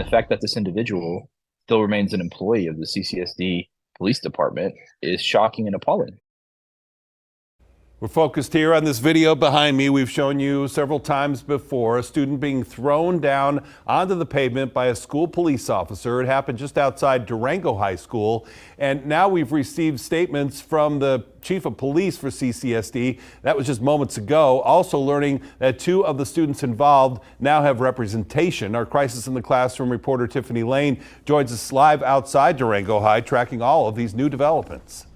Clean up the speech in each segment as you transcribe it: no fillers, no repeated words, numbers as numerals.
the fact that this individual still remains an employee of the CCSD Police Department is shocking and appalling. We're focused here on this video behind me. We've shown you several times before a student being thrown down onto the pavement by a school police officer. It happened just outside Durango High School. And now we've received statements from the chief of police for CCSD. That was just moments ago. Also learning that 2 of the students involved now have representation. Our Crisis in the Classroom reporter Tiffany Lane joins us live outside Durango High, tracking all of these new developments.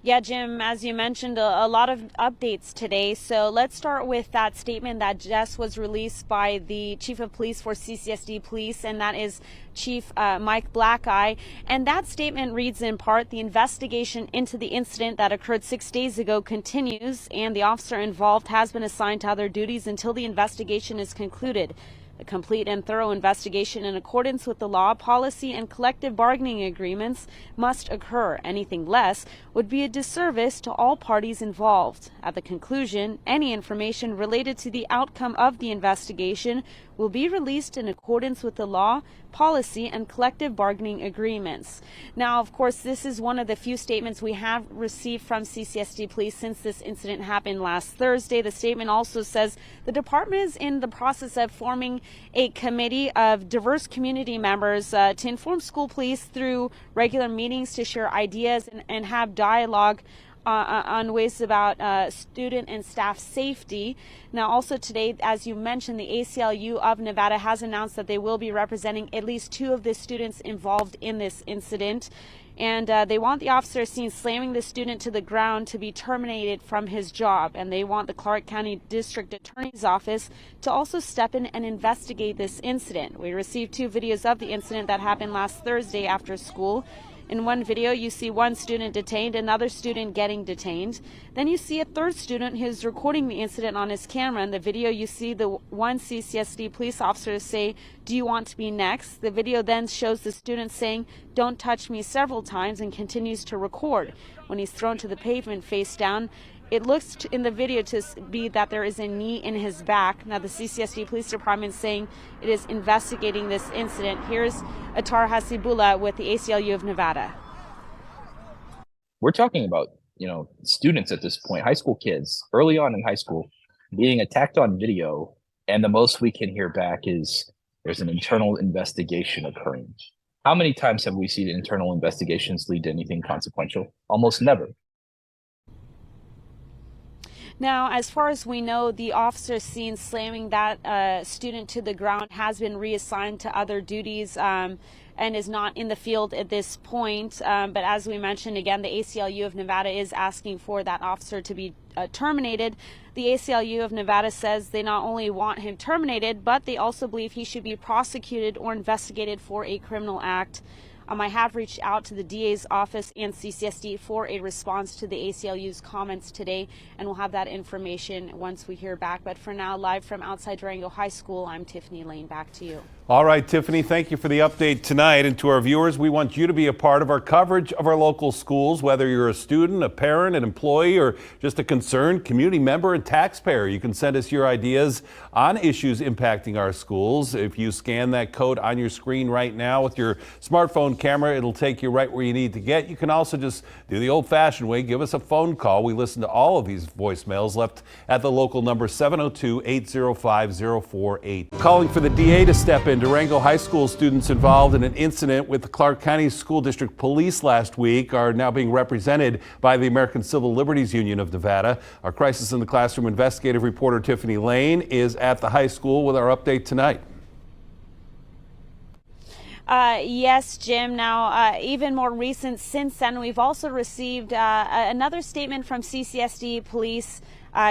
Yeah, Jim, as you mentioned, a lot of updates today. So let's start with that statement that just was released by the chief of police for CCSD Police, and that is Chief Mike Blackeye. And that statement reads in part, the investigation into the incident that occurred 6 days ago continues, and the officer involved has been assigned to other duties until the investigation is concluded. A complete and thorough investigation in accordance with the law, policy, and collective bargaining agreements must occur. Anything less would be a disservice to all parties involved. At the conclusion, any information related to the outcome of the investigation will be released in accordance with the law, policy, and collective bargaining agreements. Now, of course, this is one of the few statements we have received from CCSD Police since this incident happened last Thursday. The statement also says the department is in the process of forming a committee of diverse community members to inform school police through regular meetings to share ideas and have dialogue on ways about student and staff safety. Now, also today, as you mentioned, the ACLU of Nevada has announced that they will be representing at least 2 of the students involved in this incident. And they want the officer seen slamming the student to the ground to be terminated from his job. And they want the Clark County District Attorney's Office to also step in and investigate this incident. We received 2 videos of the incident that happened last Thursday after school. In one video, you see one student detained, another student getting detained. Then you see a third student who's recording the incident on his camera. In the video, you see the one CCSD police officer say, "Do you want to be next?" The video then shows the student saying, "Don't touch me," several times and continues to record. When he's thrown to the pavement face down, it looks in the video to be that there is a knee in his back. Now, the CCSD Police Department is saying it is investigating this incident. Here's Atar Hasibullah with the ACLU of Nevada. We're talking about, students at this point, high school kids, early on in high school, being attacked on video, and the most we can hear back is there's an internal investigation occurring. How many times have we seen internal investigations lead to anything consequential? Almost never. Now, as far as we know, the officer seen slamming that student to the ground has been reassigned to other duties and is not in the field at this point. But as we mentioned, again, the ACLU of Nevada is asking for that officer to be terminated. The ACLU of Nevada says they not only want him terminated, but they also believe he should be prosecuted or investigated for a criminal act. I have reached out to the DA's office and CCSD for a response to the ACLU's comments today, and we'll have that information once we hear back. But for now, live from outside Durango High School, I'm Tiffany Lane. Back to you. All right, Tiffany, thank you for the update tonight. And to our viewers, we want you to be a part of our coverage of our local schools, whether you're a student, a parent, an employee, or just a concerned community member and taxpayer. You can send us your ideas on issues impacting our schools. If you scan that code on your screen right now with your smartphone camera, it'll take you right where you need to get. You can also just do the old-fashioned way, give us a phone call. We listen to all of these voicemails left at the local number 702-805-048. Calling for the DA to step in. Durango High School students involved in an incident with the Clark County School District Police last week are now being represented by the American Civil Liberties Union of Nevada. Our Crisis in the Classroom investigative reporter Tiffany Lane is at the high school with our update tonight. Yes, Jim. Now, even more recent since then, we've also received another statement from CCSD Police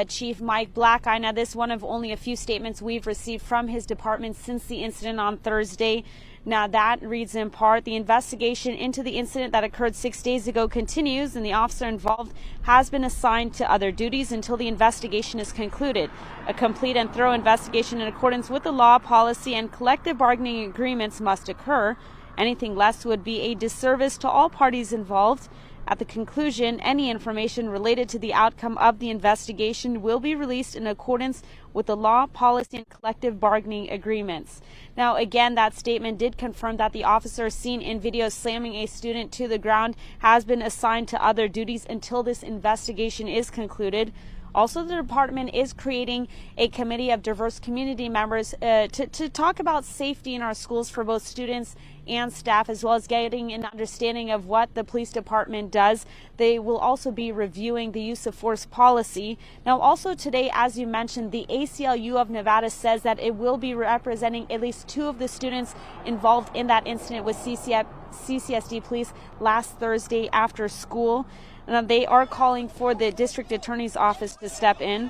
Chief Mike Blackeye. Now, this is one of only a few statements we've received from his department since the incident on Thursday. Now, that reads in part, the investigation into the incident that occurred 6 days ago continues, and the officer involved has been assigned to other duties until the investigation is concluded. A complete and thorough investigation in accordance with the law, policy, and collective bargaining agreements must occur. Anything less would be a disservice to all parties involved. At the conclusion, any information related to the outcome of the investigation will be released in accordance with the law, policy, and collective bargaining agreements. Now, again, that statement did confirm that the officer seen in video slamming a student to the ground has been assigned to other duties until this investigation is concluded. Also, the department is creating a committee of diverse community members to talk about safety in our schools for both students and staff, as well as getting an understanding of what the police department does. They will also be reviewing the use of force policy. Now, also today, as you mentioned, the ACLU of Nevada says that it will be representing at least 2 of the students involved in that incident with CCSD police last Thursday after school. They are calling for the district attorney's office to step in.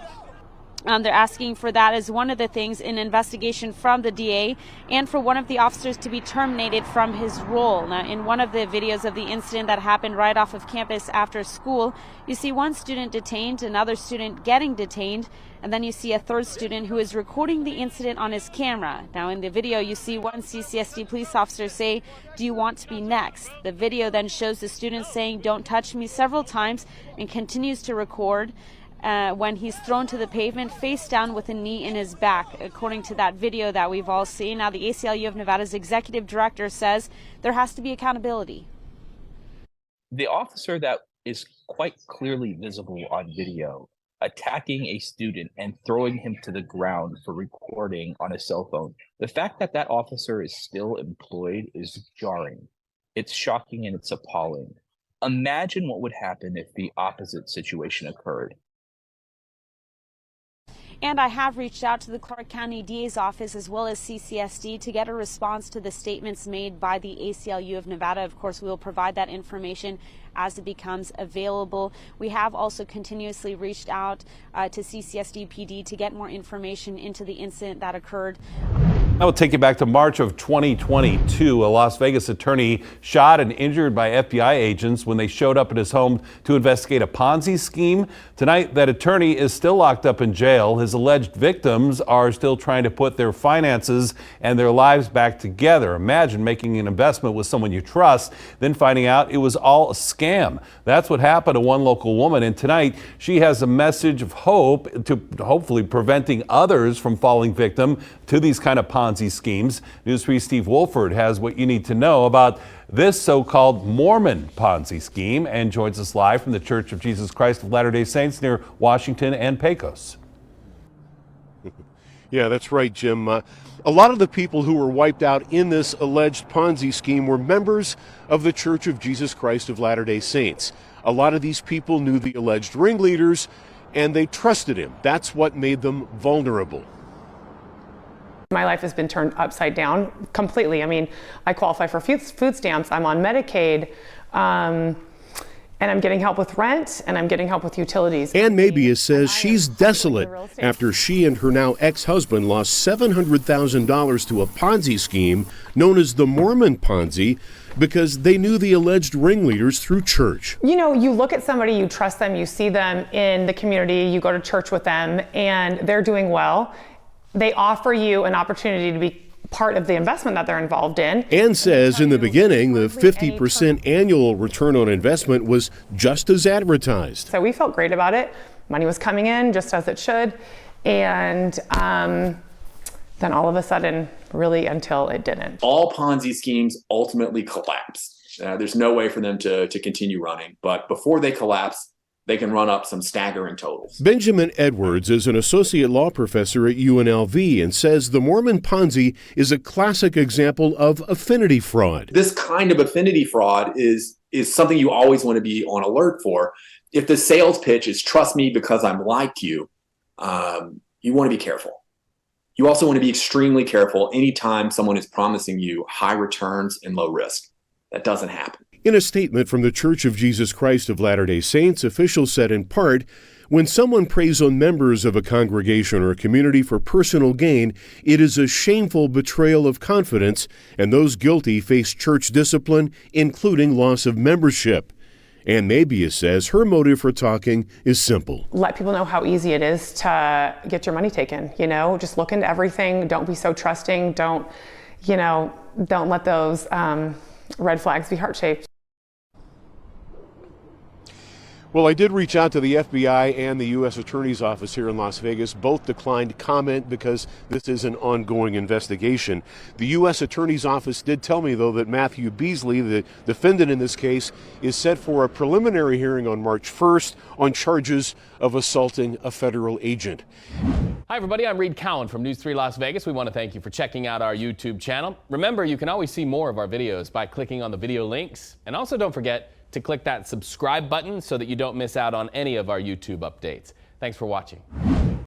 They're asking for that as one of the things in investigation from the DA, and for one of the officers to be terminated from his role. Now, in one of the videos of the incident that happened right off of campus after school, you see one student detained, another student getting detained, and then you see a third student who is recording the incident on his camera. Now, in the video, you see one CCSD police officer say, "Do you want to be next?" The video then shows the student saying, "Don't touch me," several times, and continues to record when he's thrown to the pavement face down with a knee in his back, according to that video that we've all seen. Now, the ACLU of Nevada's executive director says there has to be accountability. The officer that is quite clearly visible on video attacking a student and throwing him to the ground for recording on a cell phone. The fact that that officer is still employed is jarring. It's shocking and it's appalling. Imagine what would happen if the opposite situation occurred. And I have reached out to the Clark County DA's office as well as CCSD to get a response to the statements made by the ACLU of Nevada. Of course, we will provide that information as it becomes available. We have also continuously reached out to CCSD PD to get more information into the incident that occurred. I will take you back to March of 2022. A Las Vegas attorney shot and injured by FBI agents when they showed up at his home to investigate a Ponzi scheme. Tonight, that attorney is still locked up in jail. His alleged victims are still trying to put their finances and their lives back together. Imagine making an investment with someone you trust, then finding out it was all a scam. That's what happened to one local woman, and tonight she has a message of hope to hopefully preventing others from falling victim to these kind of Ponzi schemes. News 3's Steve Wolford has what you need to know about this so-called Mormon Ponzi scheme and joins us live from the Church of Jesus Christ of Latter-day Saints near Washington and Pecos. Yeah, that's right, Jim. A lot of the people who were wiped out in this alleged Ponzi scheme were members of the Church of Jesus Christ of Latter-day Saints. A lot of these people knew the alleged ringleaders and they trusted him. That's what made them vulnerable. My life has been turned upside down completely. I mean, I qualify for food stamps, I'm on Medicaid, and I'm getting help with rent, and I'm getting help with utilities. Ann Mabius says she's desolate after she and her now ex-husband lost $700,000 to a Ponzi scheme known as the Mormon Ponzi because they knew the alleged ringleaders through church. You know, you look at somebody, you trust them, you see them in the community, you go to church with them, and they're doing well. They offer you an opportunity to be part of the investment that they're involved in. Ann says in the beginning, the 50% annual return on investment was just as advertised. So we felt great about it. Money was coming in just as it should. And then all of a sudden, really until it didn't. All Ponzi schemes ultimately collapse. There's no way for them to continue running. But before they collapse, they can run up some staggering totals. Benjamin Edwards is an associate law professor at UNLV and says the Mormon Ponzi is a classic example of affinity fraud. This kind of affinity fraud is something you always want to be on alert for. If the sales pitch is trust me because I'm like you, you want to be careful. You also want to be extremely careful anytime someone is promising you high returns and low risk. That doesn't happen. In a statement from the Church of Jesus Christ of Latter-day Saints, officials said in part, when someone preys on members of a congregation or a community for personal gain, it is a shameful betrayal of confidence, and those guilty face church discipline, including loss of membership. Ann Mabius says her motive for talking is simple. Let people know how easy it is to get your money taken. You know, just look into everything. Don't be so trusting. Don't let those red flags be heart-shaped. Well, I did reach out to the FBI and the U.S. Attorney's Office here in Las Vegas. Both declined comment because this is an ongoing investigation. The U.S. Attorney's Office did tell me, though, that Matthew Beasley, the defendant in this case, is set for a preliminary hearing on March 1st on charges of assaulting a federal agent. Hi, everybody. I'm Reed Cowan from News 3 Las Vegas. We want to thank you for checking out our YouTube channel. Remember, you can always see more of our videos by clicking on the video links. And also don't forget to click that subscribe button so that you don't miss out on any of our YouTube updates. Thanks for watching.